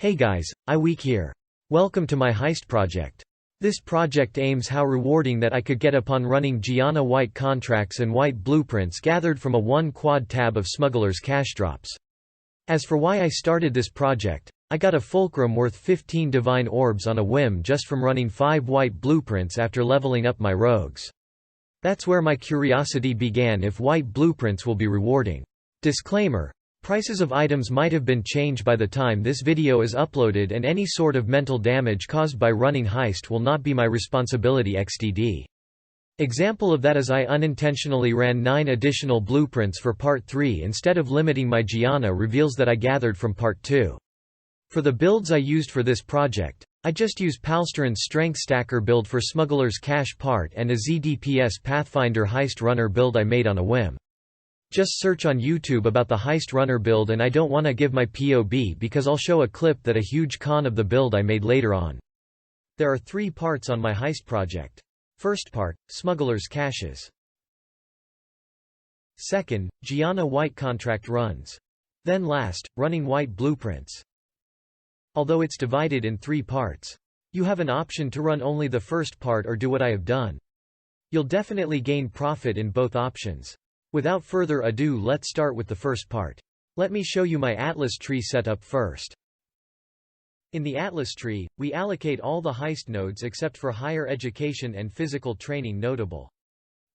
Hey guys, iWeek here. Welcome to my Heist project. This project aims how rewarding that I could get upon running Gianna white contracts and white blueprints gathered from a 1 quad tab of Smuggler's cash drops. As for why I started this project, I got a fulcrum worth 15 divine orbs on a whim just from running 5 white blueprints after leveling up my rogues. That's where my curiosity began if white blueprints will be rewarding. Disclaimer: prices of items might have been changed by the time this video is uploaded, and any sort of mental damage caused by running Heist will not be my responsibility xd. Example of that is I unintentionally ran 9 additional blueprints for Part 3 instead of limiting my Gianna reveals that I gathered from Part 2. For the builds I used for this project, I just use Palsteran's Strength Stacker build for Smuggler's Cash part and a ZDPS Pathfinder Heist Runner build I made on a whim. Just search on YouTube about the Heist Runner build, and I don't wanna give my POB because I'll show a clip that a huge con of the build I made later on. There are 3 parts on my Heist project. First part, Smuggler's Caches. Second, Gianna white contract runs. Then last, running white blueprints. Although it's divided in 3 parts. You have an option to run only the first part or do what I have done. You'll definitely gain profit in both options. Without further ado, let's start with the first part. Let me show you my Atlas tree setup first. In the Atlas tree, we allocate all the Heist nodes except for higher education and physical training notable.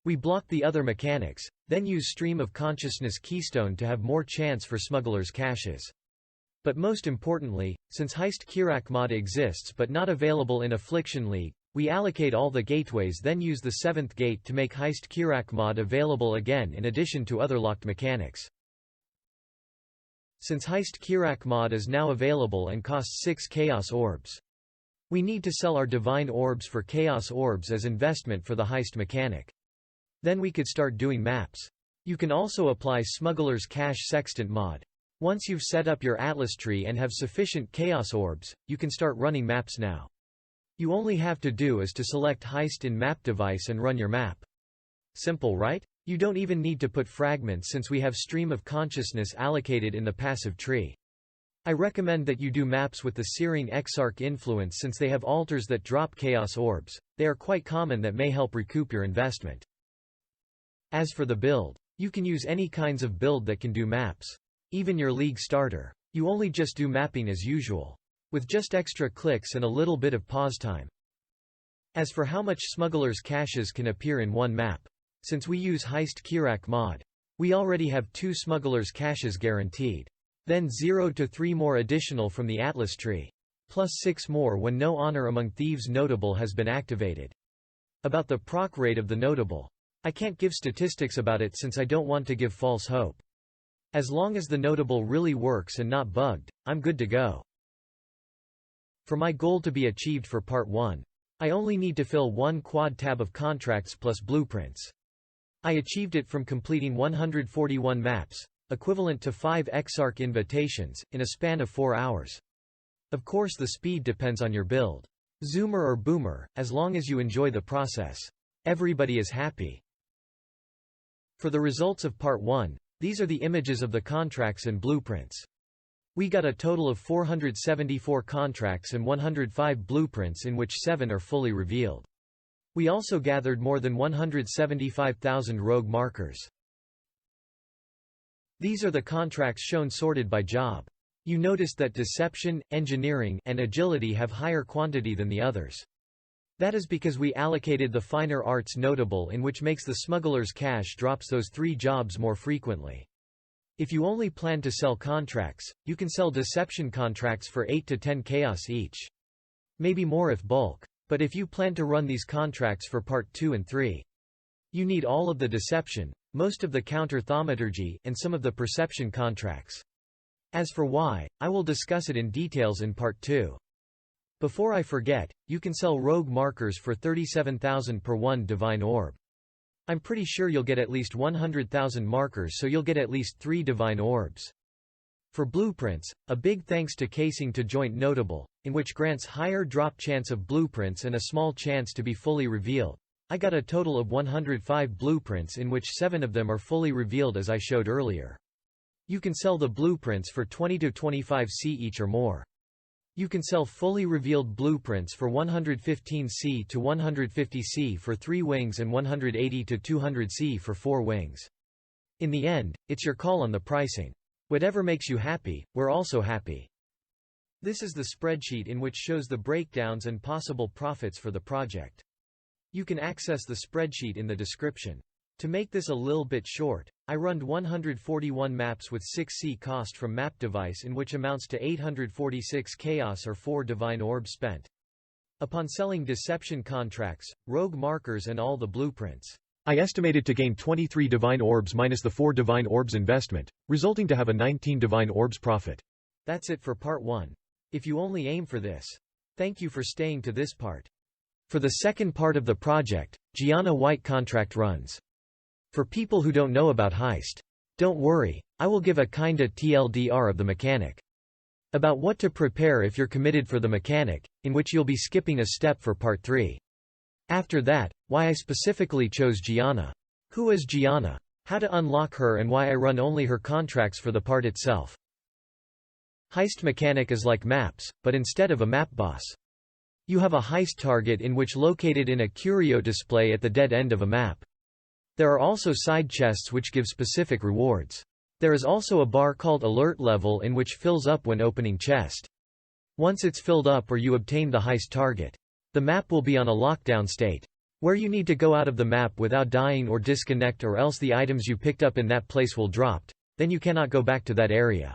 We block the other mechanics, then use Stream of Consciousness Keystone to have more chance for Smuggler's Caches. But most importantly, since Heist kirac mod exists but not available in Affliction League, we allocate all the gateways, then use the 7th gate to make Heist kirac mod available again in addition to other locked mechanics. Since Heist kirac mod is now available and costs 6 Chaos Orbs, we need to sell our Divine Orbs for Chaos Orbs as investment for the Heist mechanic. Then we could start doing maps. You can also apply Smuggler's Cash Sextant mod. Once you've set up your Atlas tree and have sufficient Chaos Orbs, you can start running maps now. You only have to do is to select Heist in map device and run your map. Simple, right? You don't even need to put fragments since we have Stream of Consciousness allocated in the passive tree. I recommend that you do maps with the Searing Exarch influence since they have altars that drop Chaos Orbs. They are quite common that may help recoup your investment. As for the build, you can use any kinds of build that can do maps. Even your league starter. You only just do mapping as usual, with just extra clicks and a little bit of pause time. As for how much Smuggler's Caches can appear in one map, since we use Heist kirac mod, we already have 2 Smuggler's Caches guaranteed. Then 0 to 3 more additional from the Atlas tree. Plus 6 more when no Honor Among Thieves notable has been activated. About the proc rate of the notable. I can't give statistics about it since I don't want to give false hope. As long as the notable really works and not bugged, I'm good to go. For my goal to be achieved for Part 1, I only need to fill 1 quad tab of contracts plus blueprints. I achieved it from completing 141 maps, equivalent to 5 Exarch invitations, in a span of 4 hours. Of course the speed depends on your build. Zoomer or boomer, as long as you enjoy the process. Everybody is happy. For the results of Part 1, these are the images of the contracts and blueprints. We got a total of 474 contracts and 105 blueprints, in which 7 are fully revealed. We also gathered more than 175,000 rogue markers. These are the contracts shown sorted by job. You noticed that Deception, Engineering, and Agility have higher quantity than the others. That is because we allocated the Finer Arts notable, in which makes the Smuggler's Cash drops those 3 jobs more frequently. If you only plan to sell contracts, you can sell Deception contracts for 8 to 10 Chaos each. Maybe more if bulk. But if you plan to run these contracts for Part 2 and 3, you need all of the Deception, most of the Counter Thaumaturgy, and some of the Perception contracts. As for why, I will discuss it in details in Part 2. Before I forget, you can sell rogue markers for 37,000 per 1 Divine Orb. I'm pretty sure you'll get at least 100,000 markers, so you'll get at least 3 Divine Orbs. For blueprints, a big thanks to Casing to Joint Notable, in which grants higher drop chance of blueprints and a small chance to be fully revealed. I got a total of 105 blueprints, in which 7 of them are fully revealed as I showed earlier. You can sell the blueprints for 20 to 25 C each or more. You can sell fully revealed blueprints for 115C to 150C for 3 wings and 180 to 200C for 4 wings. In the end, it's your call on the pricing. Whatever makes you happy, we're also happy. This is the spreadsheet in which shows the breakdowns and possible profits for the project. You can access the spreadsheet in the description. To make this a little bit short, I run 141 maps with 6C cost from map device, in which amounts to 846 chaos or 4 divine orbs spent. Upon selling deception contracts, rogue markers and all the blueprints, I estimated to gain 23 divine orbs minus the 4 divine orbs investment, resulting to have a 19 divine orbs profit. That's it for part 1. If you only aim for this, thank you for staying to this part. For the second part of the project, Gianna White contract runs. For people who don't know about Heist, don't worry, I will give a kinda TLDR of the mechanic. About what to prepare if you're committed for the mechanic, in which you'll be skipping a step for part 3. After that, why I specifically chose Gianna. Who is Gianna? How to unlock her and why I run only her contracts for the part itself. Heist mechanic is like maps, but instead of a map boss, you have a heist target in which located in a curio display at the dead end of a map. There are also side chests which give specific rewards. There is also a bar called alert level in which fills up when opening chest. Once it's filled up or you obtain the heist target, the map will be on a lockdown state, where you need to go out of the map without dying or disconnect, or else the items you picked up in that place will dropped, then you cannot go back to that area.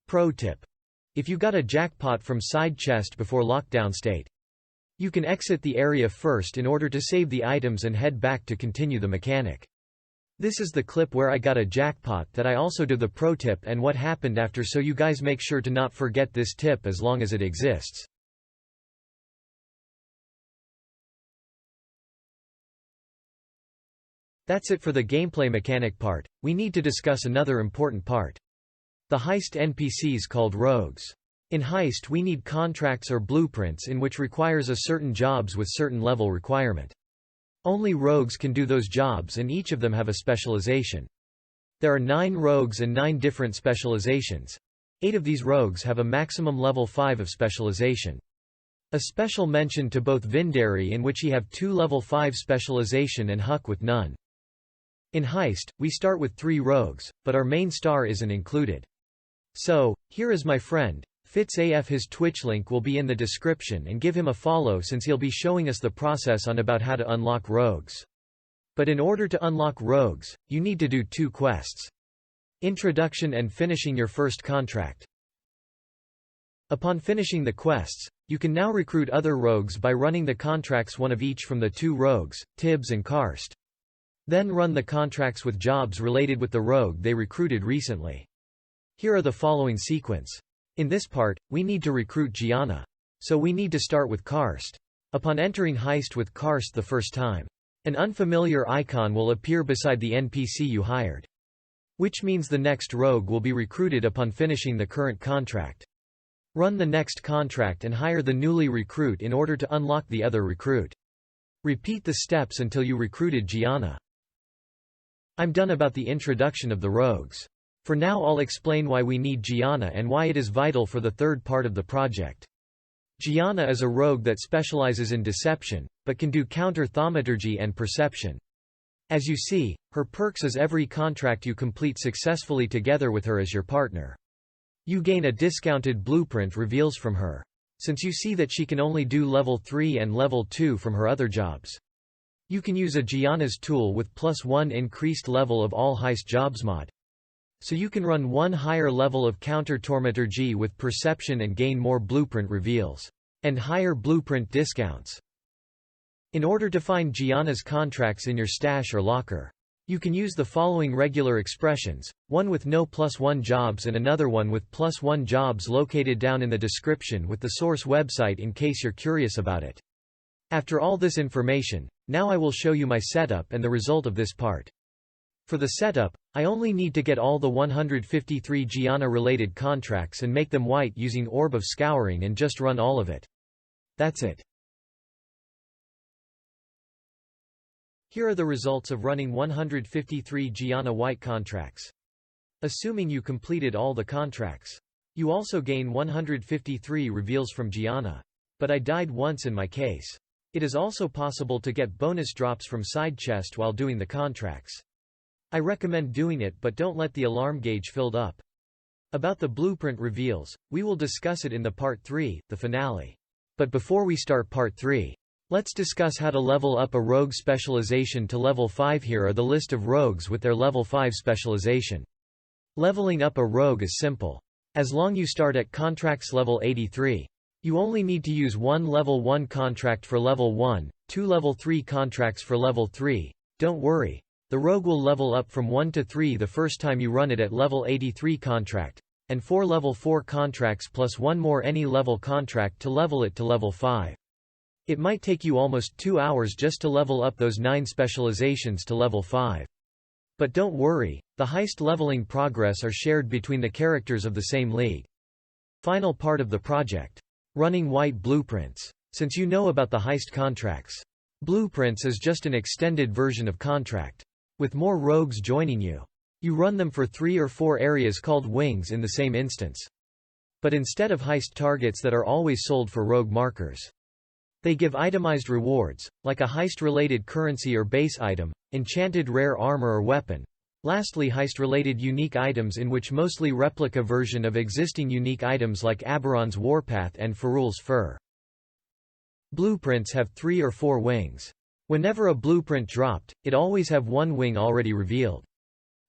Pro tip. If you got a jackpot from side chest before lockdown state, you can exit the area first in order to save the items and head back to continue the mechanic. This is the clip where I got a jackpot that I also do the pro tip and what happened after, so you guys make sure to not forget this tip as long as it exists. That's it for the gameplay mechanic part. We need to discuss another important part. The heist NPCs called rogues. In Heist we need contracts or blueprints in which requires a certain jobs with certain level requirement. Only rogues can do those jobs and each of them have a specialization. There are 9 rogues and 9 different specializations. 8 of these rogues have a maximum level 5 of specialization. A special mention to both Vindari, in which he have 2 level 5 specialization, and Huck with none. In Heist, we start with 3 rogues, but our main star isn't included. So, here is my friend FitzAfttv. His Twitch link will be in the description, and give him a follow since he'll be showing us the process on about how to unlock rogues. But in order to unlock rogues, you need to do 2 quests. Introduction and finishing your first contract. Upon finishing the quests, you can now recruit other rogues by running the contracts, one of each from the 2 rogues, Tibbs and Karst. Then run the contracts with jobs related with the rogue they recruited recently. Here are the following sequence. In this part, we need to recruit Gianna. So we need to start with Karst. Upon entering Heist with Karst the first time, an unfamiliar icon will appear beside the NPC you hired, which means the next rogue will be recruited upon finishing the current contract. Run the next contract and hire the newly recruit in order to unlock the other recruit. Repeat the steps until you recruited Gianna. I'm done about the introduction of the rogues. For now I'll explain why we need Gianna and why it is vital for the third part of the project. Gianna is a rogue that specializes in deception, but can do counter thaumaturgy and perception. As you see, her perks is every contract you complete successfully together with her as your partner, you gain a discounted blueprint reveals from her. Since you see that she can only do level 3 and level 2 from her other jobs, you can use a Gianna's tool with +1 increased level of all heist jobs mod. So you can run 1 higher level of counter thaumaturgy with perception and gain more blueprint reveals and higher blueprint discounts. In order to find Gianna's contracts in your stash or locker, you can use the following regular expressions, one with no +1 jobs and another one with +1 jobs, located down in the description with the source website in case you're curious about it. After all this information, now I will show you my setup and the result of this part. For the setup, I only need to get all the 153 Gianna-related contracts and make them white using Orb of Scouring and just run all of it. That's it. Here are the results of running 153 Gianna white contracts. Assuming you completed all the contracts, You also gain 153 reveals from Gianna. But I died once in my case. It is also possible to get bonus drops from side chest while doing the contracts. I recommend doing it, but don't let the alarm gauge filled up. About the blueprint reveals, we will discuss it in the part 3, the finale. But before we start part 3, let's discuss how to level up a rogue specialization to level 5. Here are the list of rogues with their level 5 specialization. Leveling up a rogue is simple. As long as you start at contracts level 83. You only need to use one level 1 contract for level 1, 2 level 3 contracts for level 3. Don't worry. The rogue will level up from 1 to 3 the first time you run it at level 83 contract, and 4 level 4 contracts plus 1 more any level contract to level it to level 5. It might take you almost 2 hours just to level up those 9 specializations to level 5. But don't worry, the heist leveling progress are shared between the characters of the same league. Final part of the project. Running white blueprints. Since you know about the heist contracts, blueprints is just an extended version of contract. With more rogues joining you. You run them for 3 or 4 areas called wings in the same instance. But instead of heist targets that are always sold for rogue markers. They give itemized rewards, like a heist-related currency or base item, enchanted rare armor or weapon. Lastly, heist-related unique items in which mostly replica version of existing unique items like Aberon's Warpath and Ferul's Fur. Blueprints have 3 or 4 wings. Whenever a blueprint dropped, it always have 1 wing already revealed.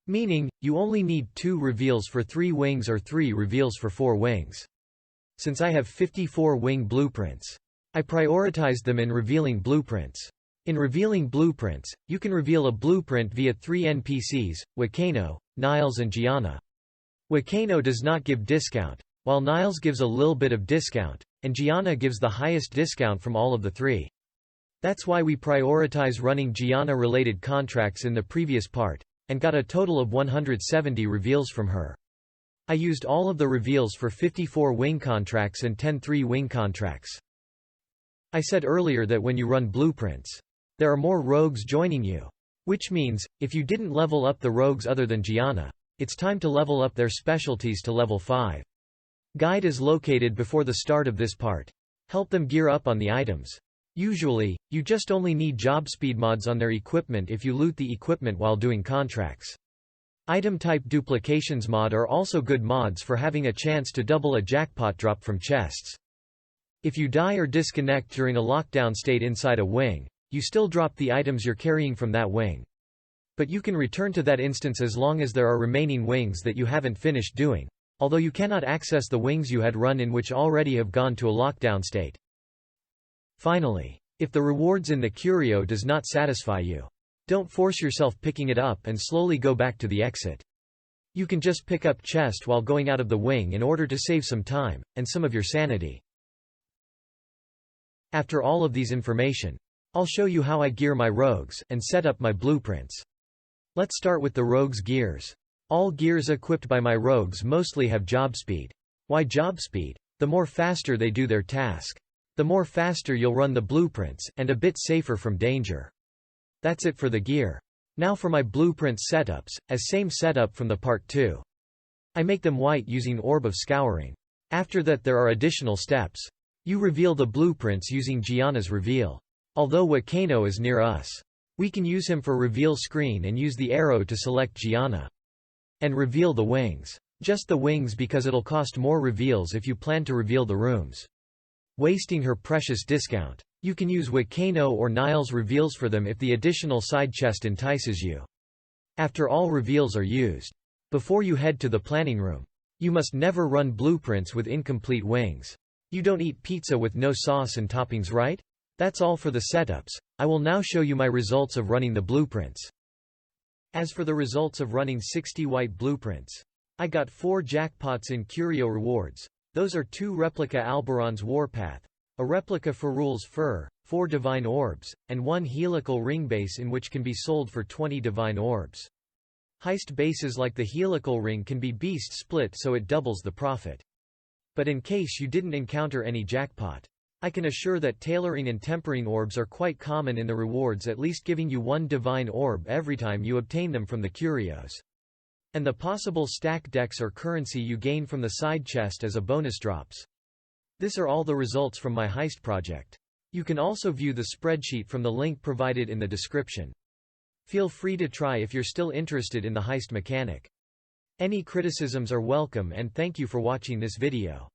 Meaning, you only need 2 reveals for 3 wings or 3 reveals for 4 wings. Since I have 54 wing blueprints, I prioritized them in revealing blueprints. In revealing blueprints, you can reveal a blueprint via 3 NPCs, Wakano, Niles and Gianna. Wakano does not give discount, while Niles gives a little bit of discount, and Gianna gives the highest discount from all of the 3. That's why we prioritize running Gianna-related contracts in the previous part, and got a total of 170 reveals from her. I used all of the reveals for 54 wing contracts and 10 3-wing contracts. I said earlier that when you run blueprints, there are more rogues joining you. Which means, if you didn't level up the rogues other than Gianna, it's time to level up their specialties to level 5. Guide is located before the start of this part. Help them gear up on the items. Usually, you just only need job speed mods on their equipment if you loot the equipment while doing contracts. Item type duplications mod are also good mods for having a chance to double a jackpot drop from chests. If you die or disconnect during a lockdown state inside a wing, you still drop the items you're carrying from that wing. But you can return to that instance as long as there are remaining wings that you haven't finished doing, although you cannot access the wings you had run in which already have gone to a lockdown state. Finally, if the rewards in the curio does not satisfy you, don't force yourself picking it up and slowly go back to the exit. You can just pick up chest while going out of the wing in order to save some time, and some of your sanity. After all of these information, I'll show you how I gear my rogues, and set up my blueprints. Let's start with the rogues' gears. All gears equipped by my rogues mostly have job speed. Why job speed? The more faster they do their task, the more faster you'll run the blueprints, and a bit safer from danger. That's it for the gear. Now for my blueprint setups, as same setup from the part 2. I make them white using Orb of Scouring. After that there are additional steps. You reveal the blueprints using Gianna's reveal. Although Wakano is near us, we can use him for reveal screen and use the arrow to select Gianna. And reveal the wings. Just the wings because it'll cost more reveals if you plan to reveal the rooms. Wasting her precious discount. You can use Wakano or Niles reveals for them if the additional side chest entices you. After all reveals are used, before you head to the planning room, you must never run blueprints with incomplete wings. You don't eat pizza with no sauce and toppings, right? That's all for the setups. I will now show you my results of running the blueprints. As for the results of running 60 white blueprints, I got 4 jackpots in curio rewards. Those are 2 replica Alberon's Warpath, a replica Ferul's Fur, 4 divine orbs, and 1 helical ring base in which can be sold for 20 divine orbs. Heist bases like the helical ring can be beast split so it doubles the profit. But in case you didn't encounter any jackpot, I can assure that tailoring and tempering orbs are quite common in the rewards, at least giving you 1 divine orb every time you obtain them from the curios. and the possible stack decks or currency you gain from the side chest as a bonus drops. This are all the results from my Heist project. You can also view the spreadsheet from the link provided in the description. Feel free to try if you're still interested in the Heist mechanic. Any criticisms are welcome, and thank you for watching this video.